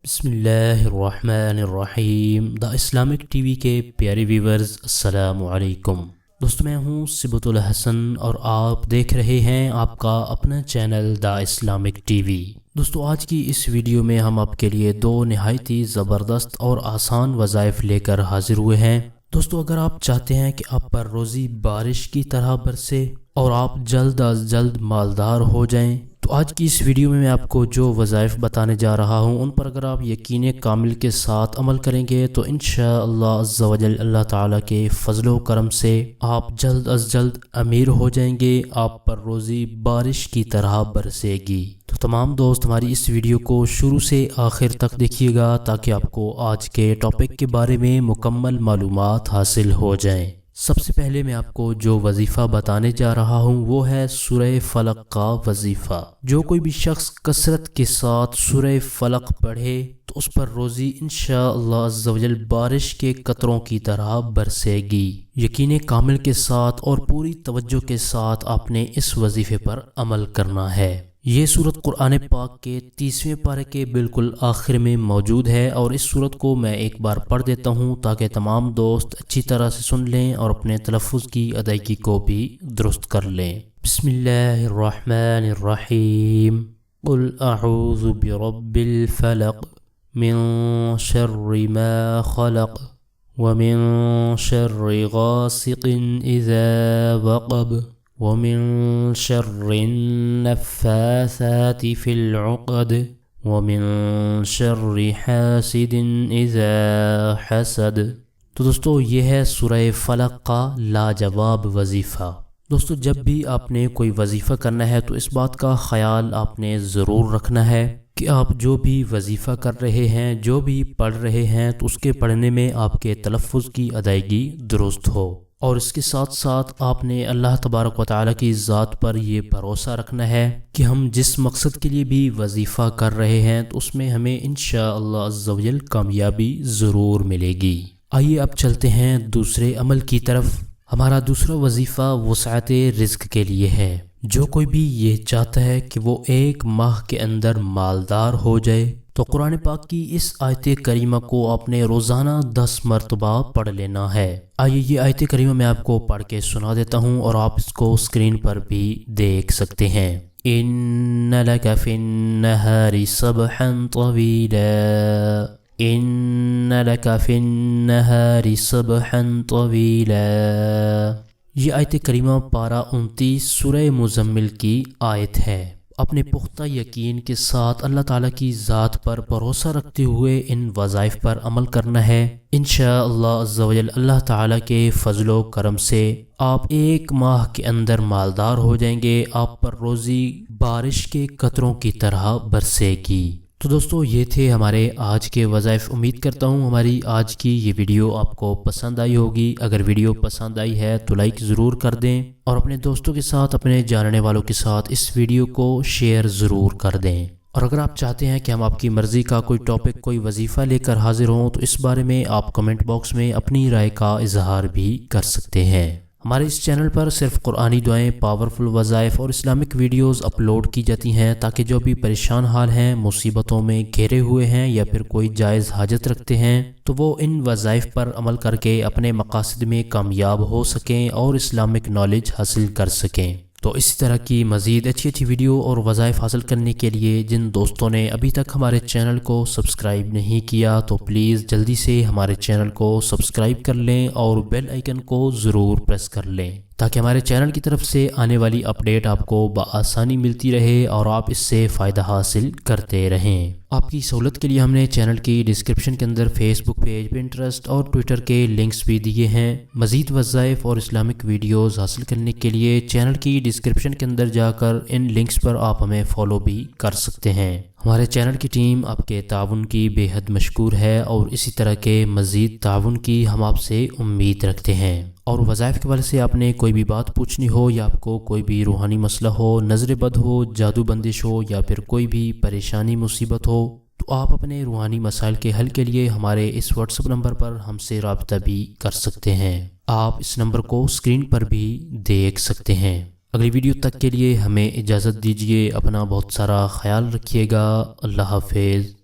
بسم اللہ الرحمن الرحیم دا اسلامک ٹی وی کے پیارے ویورز السلام علیکم دوستو، میں ہوں سبتالحسن اور آپ دیکھ رہے ہیں آپ کا اپنا channel the Islamic T V. دوستو، آج کی اس ویڈیو میں ہم آپ کے لیے دو نہایت ہی زبردست اور آسان وظائف لے کر حاضر ہوئے ہیں۔ دوستو، اگر آپ چاہتے ہیں کہ آپ پر روزی بارش کی طرح برسے اور آپ جلد از جلد مالدار ہو جائیں تو آج کی اس ویڈیو میں آپ کو جو وظائف بتانے جا رہا ہوں ان پر اگر آپ یقین کامل کے ساتھ عمل کریں گے تو انشاءاللہ عز و جل اللہ تعالیٰ کے فضل و کرم سے آپ جلد از جلد امیر ہو جائیں گے، آپ پر روزی بارش کی طرح برسے گی۔ تو تمام دوست ہماری اس ویڈیو کو شروع سے آخر تک دیکھیے گا تاکہ آپ کو آج کے ٹاپک کے بارے میں مکمل معلومات حاصل ہو جائیں۔ سب سے پہلے میں آپ کو جو وظیفہ بتانے جا رہا ہوں وہ ہے سورہ فلق کا وظیفہ۔ جو کوئی بھی شخص کثرت کے ساتھ سورہ فلق پڑھے تو اس پر روزی انشاءاللہ عز و جل بارش کے قطروں کی طرح برسے گی۔ یقین کامل کے ساتھ اور پوری توجہ کے ساتھ آپ نے اس وظیفے پر عمل کرنا ہے۔ یہ سورت قرآن پاک کے 30ویں پارے کے بالکل آخر میں موجود ہے اور اس سورت کو میں ایک بار پڑھ دیتا ہوں تاکہ تمام دوست اچھی طرح سے سن لیں اور اپنے تلفظ کی ادائیگی کو بھی درست کر لیں۔ بسم اللہ الرحمن الرحیم۔ قل اعوذ برب الفلق من شر ما خلق ومن شر غاسق اذا وقب ومن شر النفاثات في العقد ومن شر حاسد اذا حسد۔ تو دوستو، یہ ہے سورہ فلق کا لاجواب وظیفہ۔ دوستو، جب بھی آپ نے کوئی وظیفہ کرنا ہے تو اس بات کا خیال آپ نے ضرور رکھنا ہے کہ آپ جو بھی وظیفہ کر رہے ہیں، جو بھی پڑھ رہے ہیں تو اس کے پڑھنے میں آپ کے تلفظ کی ادائیگی درست ہو، اور اس کے ساتھ ساتھ آپ نے اللہ تبارک و تعالیٰ کی ذات پر یہ بھروسہ رکھنا ہے کہ ہم جس مقصد کے لیے بھی وظیفہ کر رہے ہیں تو اس میں ہمیں انشاءاللہ عز و جل کامیابی ضرور ملے گی۔ آئیے اب چلتے ہیں دوسرے عمل کی طرف۔ ہمارا دوسرا وظیفہ وسعت رزق کے لیے ہے۔ جو کوئی بھی یہ چاہتا ہے کہ وہ ایک ماہ کے اندر مالدار ہو جائے تو قرآن پاک کی اس آیت کریمہ کو آپ نے روزانہ 10 مرتبہ پڑھ لینا ہے۔ آئیے یہ آیت کریمہ میں آپ کو پڑھ کے سنا دیتا ہوں اور آپ اس کو اسکرین پر بھی دیکھ سکتے ہیں۔ ان لک فی النہار سبحا طویلا ان لک فی النہار سبحا طویلا۔ یہ آیت کریمہ پارہ 29 سورہ مزمل کی آیت ہے۔ اپنے پختہ یقین کے ساتھ اللہ تعالیٰ کی ذات پر بھروسہ رکھتے ہوئے ان وظائف پر عمل کرنا ہے۔ انشاءاللہ عز و جل اللہ تعالیٰ کے فضل و کرم سے آپ ایک ماہ کے اندر مالدار ہو جائیں گے، آپ پر روزی بارش کے قطروں کی طرح برسے گی۔ تو دوستو، یہ تھے ہمارے آج کے وظائف۔ امید کرتا ہوں ہماری آج کی یہ ویڈیو آپ کو پسند آئی ہوگی۔ اگر ویڈیو پسند آئی ہے تو لائک ضرور کر دیں اور اپنے دوستوں کے ساتھ، اپنے جاننے والوں کے ساتھ اس ویڈیو کو شیئر ضرور کر دیں۔ اور اگر آپ چاہتے ہیں کہ ہم آپ کی مرضی کا کوئی ٹاپک، کوئی وظیفہ لے کر حاضر ہوں تو اس بارے میں آپ کمنٹ باکس میں اپنی رائے کا اظہار بھی کر سکتے ہیں۔ ہمارے اس چینل پر صرف قرآنی دعائیں، پاورفل وظائف اور اسلامک ویڈیوز اپلوڈ کی جاتی ہیں تاکہ جو بھی پریشان حال ہیں، مصیبتوں میں گھیرے ہوئے ہیں یا پھر کوئی جائز حاجت رکھتے ہیں تو وہ ان وظائف پر عمل کر کے اپنے مقاصد میں کامیاب ہو سکیں اور اسلامک نالج حاصل کر سکیں۔ تو اسی طرح کی مزید اچھی ویڈیو اور وظائف حاصل کرنے کے لیے جن دوستوں نے ابھی تک ہمارے چینل کو سبسکرائب نہیں کیا تو پلیز جلدی سے ہمارے چینل کو سبسکرائب کر لیں اور بیل آئیکن کو ضرور پریس کر لیں تاکہ ہمارے چینل کی طرف سے آنے والی اپڈیٹ آپ کو بآسانی ملتی رہے اور آپ اس سے فائدہ حاصل کرتے رہیں۔ آپ کی سہولت کے لیے ہم نے چینل کی ڈسکرپشن کے اندر فیس بک پیج، پنٹرسٹ اور ٹویٹر کے لنکس بھی دیے ہیں۔ مزید وظائف اور اسلامک ویڈیوز حاصل کرنے کے لیے چینل کی ڈسکرپشن کے اندر جا کر ان لنکس پر آپ ہمیں فالو بھی کر سکتے ہیں۔ ہمارے چینل کی ٹیم آپ کے تعاون کی بے حد مشکور ہے اور اسی طرح کے مزید تعاون کی ہم آپ سے امید رکھتے ہیں۔ اور وظائف کے حوالے سے آپ نے کوئی بھی بات پوچھنی ہو یا آپ کو کوئی بھی روحانی مسئلہ ہو، نظر بد ہو، جادو بندش ہو یا پھر کوئی بھی پریشانی مصیبت ہو تو آپ اپنے روحانی مسائل کے حل کے لیے ہمارے اس واٹس ایپ نمبر پر ہم سے رابطہ بھی کر سکتے ہیں۔ آپ اس نمبر کو اسکرین پر بھی دیکھ سکتے ہیں۔ اگلی ویڈیو تک کے لیے ہمیں اجازت دیجیے۔ اپنا بہت سارا خیال رکھیے گا۔ اللہ حافظ۔